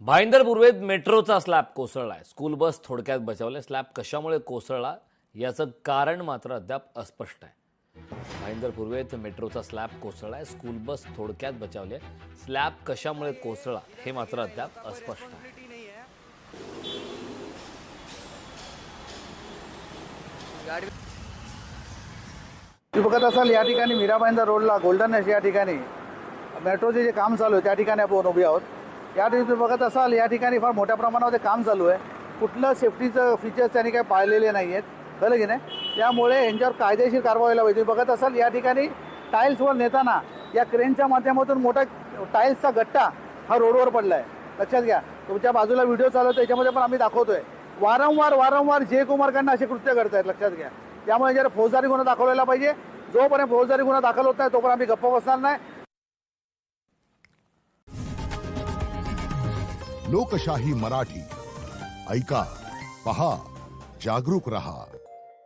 भाईंदर पूर्वेत मेट्रोचा slab कोसळलाय. School bus थोडक्यात बचावले. स्लॅब कशामुळे कोसळला याचं कारण मात्र अद्याप अस्पष्ट आहे. भाईंदर पूर्वेत मेट्रोचा स्लॅब कोसळलाय. स्कूल बस थोडक्यात बचावले. स्लॅब कशामुळे कोसळला हे मात्र अद्याप अस्पष्ट आहे. तुम्ही बघत असाल या ठिकाणी मीरा भाईंदर रोडला गोल्डन या ठिकाणी मेट्रोचे जे काम चालू आहे त्या ठिकाणी आपण उभे आहोत. या ठिकाणी तुम्ही बघत असाल या ठिकाणी फार मोठ्या प्रमाणामध्ये काम चालू आहे. कुठलं सेफ्टीचं फीचर्स त्यांनी काही पाळलेले नाही आहेत, कळलं की नाही. त्यामुळे यांच्यावर कायदेशीर कारवाई व्हायला पाहिजे. तुम्ही बघत असाल या ठिकाणी टाईल्सवर नेताना या क्रेनच्या माध्यमातून मोठा टाईल्सचा गट्टा हा रोडवर पडला आहे. लक्षात घ्या. तुमच्या बाजूला व्हिडिओ चालू आहे त्याच्यामध्ये पण आम्ही दाखवतोय. वारंवार जयकुमारकडनं असे कृत्य करत आहेत. लक्षात घ्या. त्यामुळे जरा फौजदारी गुन्हा दाखवलेला पाहिजे. जोपर्यंत फौजदारी गुन्हा दाखल होत नाही तोपर्यंत आम्ही गप्प बसणार नाही. लोकशाही मराठी ऐका, पहा, जागरूक रहा.